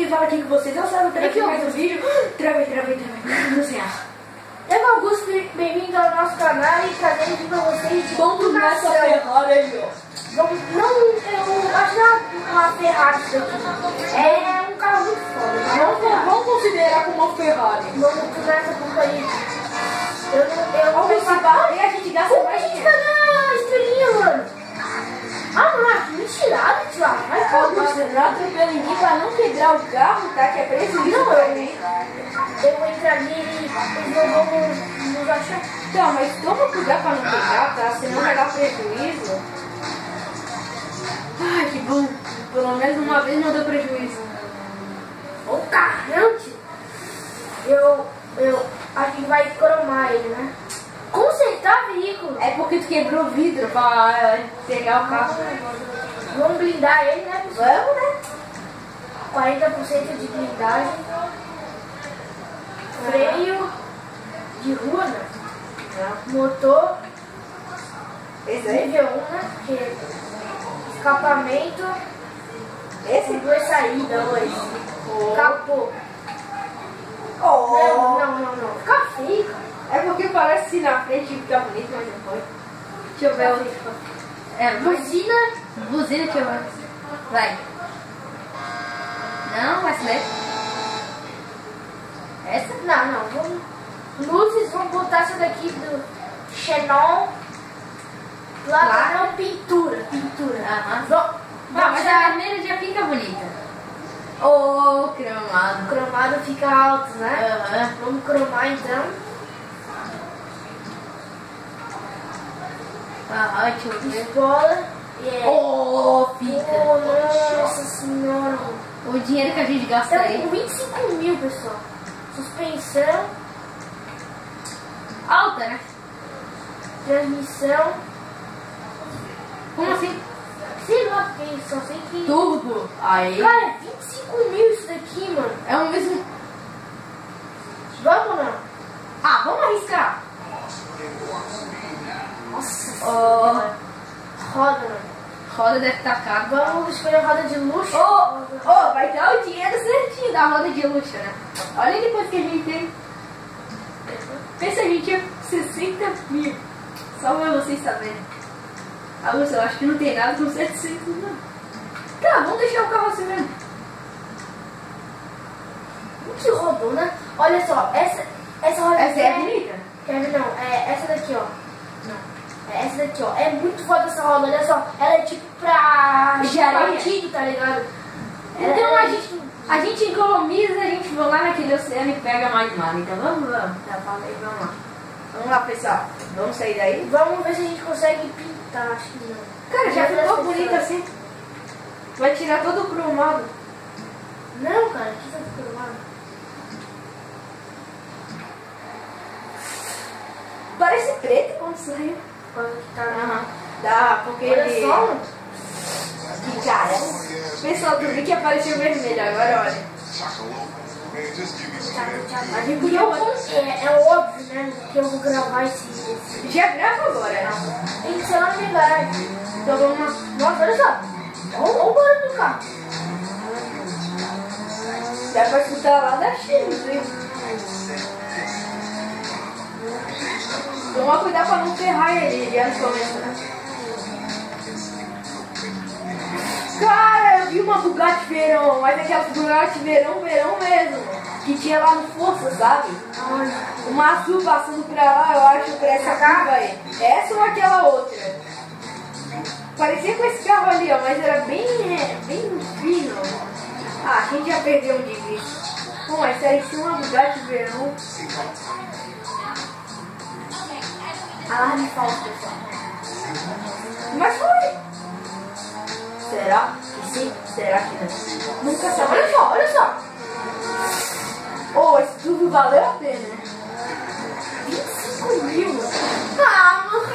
que fala aqui com vocês. Eu saio aqui mais um vídeo. Travei. Não sei. Eu sou Augusto, bem-vindo ao nosso canal e trazendo pra vocês Vamos nessa Ferrari aí, ó. Eu acho que não é uma Ferrari isso daqui. É um carro muito foda. Vamos considerar como uma Ferrari. Vamos usar essa companhia. Vamos ver se bater, a gente gasta mais A gente dinheiro. vai ganhar estrelinha, mano. Ah, mano, que mentirada, Thiago. Vai Augusto, não atropela ninguém pra não quebrar o carro, tá? Que é prejuízo pra mim. Eu vou entrar ali e eles vão nos achar. Então, mas toma cuidado pra não quebrar, tá? Senão vai dar prejuízo. Ai, que bom. Pelo menos uma vez não deu prejuízo. Ô, caramba, tio. A gente vai cromar ele, né? Consertar veículo. É porque tu quebrou o vidro pra pegar o carro. Vamos blindar ele, né, pessoal? Vamos, né? 40% de blindagem. Freio de rua, né? Motor. Esse aí? Nível 1, né? Porque escapamento. Esse? Com duas saídas hoje. Capô. Oh. Não. Fica feio, cara. É porque parece que na frente fica bonito, mas não foi. Deixa eu ver o... Buzina. Buzina, deixa eu ver. Vai. Não, essa daí. Essa? Não. Vamos... Luzes, vamos botar essa daqui do Xenon. Lá não, pintura. Aham. Vamos Mas a vermelha já fica bonita. Oh, cromado. O cromado fica alto, né? Aham. Vamos cromar então. Aham, deixa eu ver. Escola. Oh, fica. Oh, nossa senhora. O dinheiro que a gente gasta Estamos aí. com 25 mil, pessoal. Suspensão. Alta, né? Transmissão. Como assim? Sei lá, porque só sei que... Turbo. Aí. Cara, 25 mil isso daqui, mano. É o mesmo. Vamos ou não? Ah, vamos arriscar. Nossa Oh, roda, mano. roda deve estar caro. Vamos escolher roda de luxo. Oh, vai dar o dinheiro certinho da roda de luxo, né? Olha depois que a gente tem. Pensa, a gente tinha 60 mil. Só pra vocês saberem. Augusto, eu acho que não tem nada com 700, não. Tá, vamos deixar o carro assim mesmo. Que rodou, né? Olha só, essa roda Essa é bonita? Não, é essa daqui, ó. Não. É essa daqui, ó. É muito foda essa roda, olha só. Ela é tipo pra partido, tá ligado? Então a gente economiza, a gente vai lá naquele oceano e pega mais mar. Então vamos. Tá, fala aí, vamos lá. Vamos lá, pessoal. Vamos sair daí? Vamos ver se a gente consegue pintar, acho que não. Cara, já ficou bonito assim. Vai tirar todo o cromado. Não, cara, aqui tá cromado. Parece preto quando saiu. Quando que tá. Aham. Dá, porque Olha ele... só, mano. Que cara. Pessoal, tu viu que apareceu vermelho, agora olha. A gente E podia eu, botar... é óbvio, né, que eu vou gravar esse... Já grava agora. Tem que ser lá na minha garagem. Então vamos lá. Nossa, olha só. Olha o barulho do carro. Dá pra escutar lá da China, viu? Toma cuidado pra não ferrar ele já no começo, né? Cara, eu vi uma Bugatti Veyron, mas aquelas Bugatti Veyron mesmo, que tinha lá no Força, sabe? Uma azul passando pra lá, eu acho, pra essa curva aí. Essa ou aquela outra? Parecia com esse carro ali, ó, mas era bem fino. Ah, a gente já perdeu um de vista. Bom, essa aí tinha uma Bugatti Veyron. Alarme falso, pessoal. Mas foi. Será que sim? Será que não? Nunca sabe. Olha só. Oh, esse tudo valeu a pena, né? 25 mil. Ah, mano.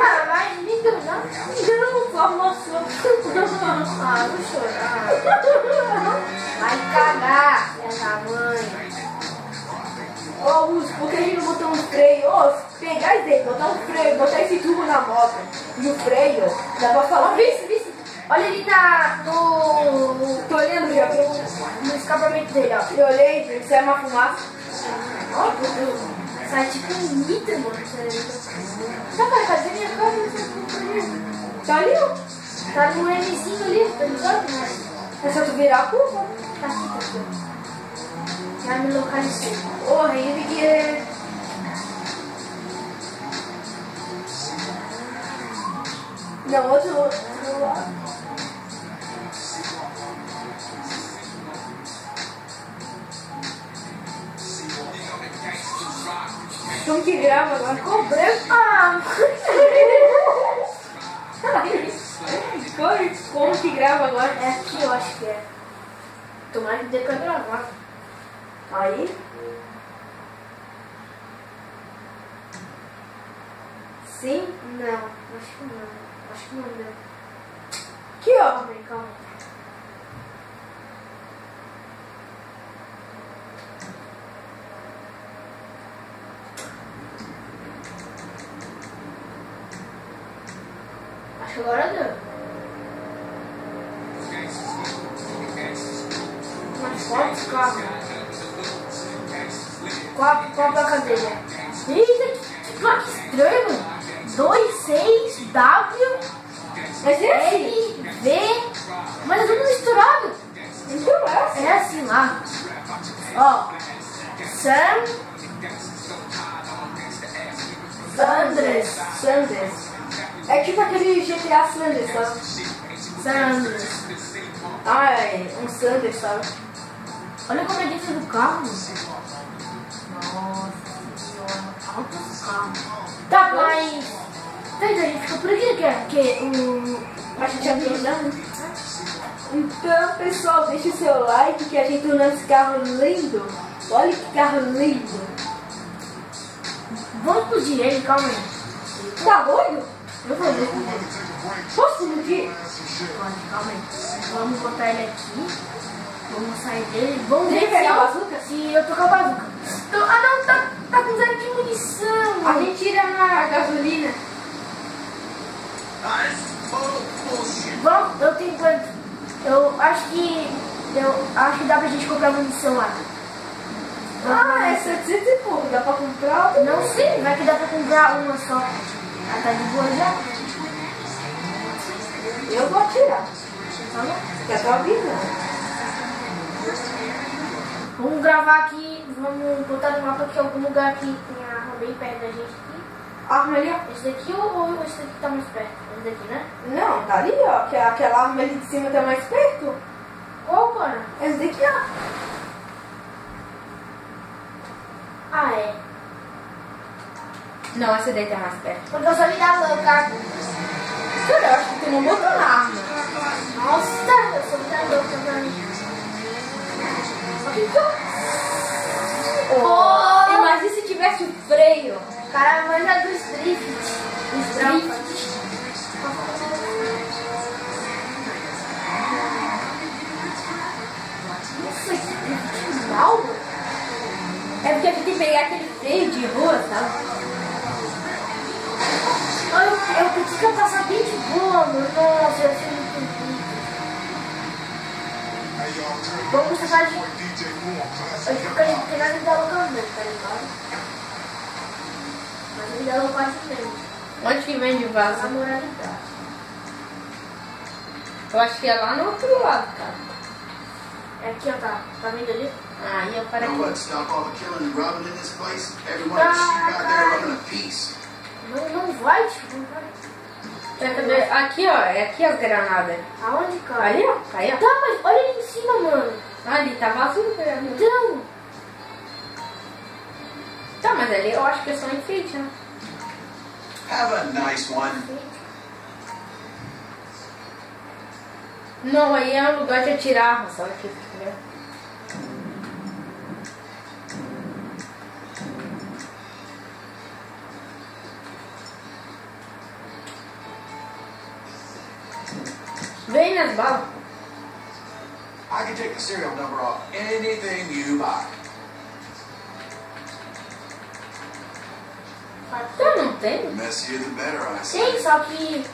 Ah, vai me enganar. Não, só mostrou. Ah, vou chorar. Vai cagar, essa mãe. Ô, Augusto, por que a gente não botou um freio? Ô, pegar isso daí, botar um freio, botar esse tubo na moto e o freio, dá pra falar. Vice. Olha ali no... Tô escapamento dele, ó. Eu olhei, isso é uma fumaça. Ó, sai tipo um nitro, mano. Tá, cara, cadê minha câmera? Tá ali, ó. Tá no M5 ali, tá ligado? É só tu virar a curva. Tá aqui. Já me localizei. Horrível. Não, outro lado. Como que grava agora? Cobrei. Ah, Como que grava agora? é aqui, eu acho que é. Tomara que dê pra gravar. Aí. Sim? Não, acho que não. Acho que não deu. Aqui, ó. Calma aí, calma. Acho que agora deu. Mas quantos carros? Qual a placa dele? Eita, que placa estranha, mano. 26W Mas é assim. LV. Mas é tudo misturado. Então é assim. É assim lá. Ó. Sanders. É tipo aquele GTA Sanders, sabe? Sanders. Ah, é um Sanders, sabe? Olha como é dentro do carro. Nossa senhora. Altos carros. Tá, mas... Tá, então a gente ficou por aqui, que o... A gente avisando. Então, pessoal, deixa o seu like que a gente tornou esse carro lindo. Olha que carro lindo. Vamos explodir ele, calma aí. Tá doido? Eu vou explodir. Posso explodir? Calma aí. Vamos botar ele aqui. Vamos sair dele. Vamos ver Tem que pegar se a bazuca? se eu tocar a bazuca. Ah não, tá com zero de munição. A gente tira na gasolina. Vamos, eu tenho quanto? Eu acho que dá pra gente comprar munição lá. Ah, é 700 e pouco. Dá pra comprar outra? Não sei, vai que dá pra comprar uma só. Ah, tá de boa já? Eu vou atirar. Tá bom? Já tô avisando. Vamos gravar aqui, vamos botar no mapa aqui algum lugar que tem a arma bem perto da gente aqui. Arma ali, ó. Esse daqui ou esse daqui tá mais perto? Esse daqui, né? Não, tá ali, ó. Aquela arma ali de cima tá mais perto. Qual, cara? Essa daqui, ó. Ah, é. Não, essa daí tá mais perto. Porque eu só me dá louca. Cara, eu acho que tu não botou na arma. Nossa, eu só me dá louca pra mim. Oh, imagina se tivesse o freio. Cara, manja dos drift. Nossa, que drift mal. É porque a gente tem que pegar aquele freio de rua, sabe? Eu pensei que ia passar bem de boa, mano. Nossa, eu achei muito bonito. Vamos passar de... Eu fico com a gente que nada me dá louca mesmo, tá ligado? Mas me dá louca assim mesmo. Onde que vem de A vaso? moralidade. Eu acho que é lá no outro lado, cara. É aqui, ó, tá vendo ali? Aí eu parei Know aqui. what? Stop all the killing and robbing in this place. Everyone in the street out there running a piece. Não vai, tipo, não vai. Aqui, ó. É aqui as granadas. Aonde, cara? Ali, ó. Aí, ó. Tá, mas olha ali em cima, mano. Ali, tá vazio. Então, Tá, mas ali eu acho que é só enfeite, né? Have a nice one. Não, aí é um lugar de atirar, sabe? Entendeu? Vem nas balas. I can take the serial number off anything you buy. Então não tem. The messier, the better, I say. tem, só que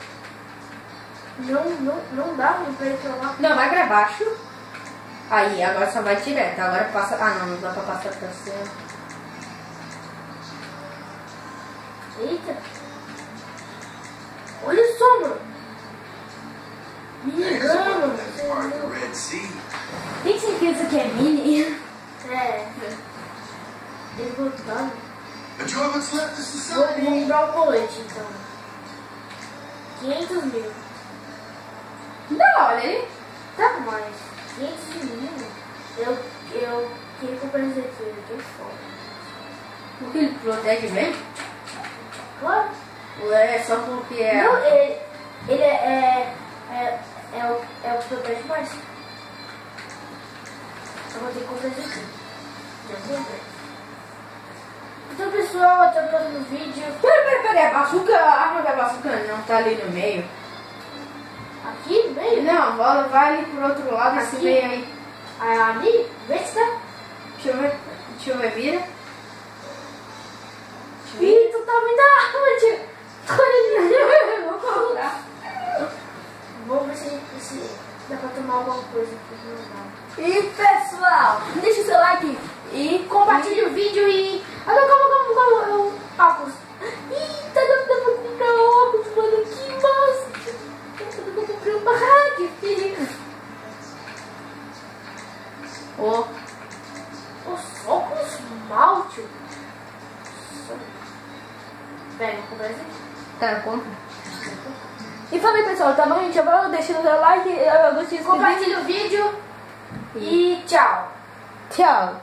não dá pra ir pra lá. Não, vai pra baixo. Aí, agora só vai direto. Agora passa... Ah, não dá pra passar pra cima. Eita. Olha só, mano. Me engano. Tem certeza que é mini? É. Eles botaram. Vou Vou comprar o colete, então. 500 mil. Da hora, ele. Tá mais. 500 mil. Eu queria comprar esse aqui. Eu tô fora. Porque ele protege bem? Claro. Ou é só porque é... Não, ele é o que protege mais. Eu vou ter que comprar esse aqui. Já comprei. Então, pessoal, até o próximo vídeo. Peraí, a bazuca, a arma da bazuca não tá ali no meio. Aqui no meio? Não, vai ali pro outro lado, esse Aqui? meio aí. Ali? Vê se tá. Deixa eu ver, vira. Ih, tu tá me dando, tio. Vou comprar. Vamos ver se dá pra tomar alguma coisa aqui. E pessoal, deixa o seu like e Compartilhe o vídeo e... Ah, não, calma. Óculos. Eita, não dá pra comprar óculos, mano. Que massa. Eu comprei uma rádio, filho. Os óculos mal, tio. Pega, vou comprar esse aqui. Tá, compra. E também, pessoal, tá bom, gente? Eu vou deixando o seu like, eu vou te Compartilhe o vídeo e tchau. Tchau.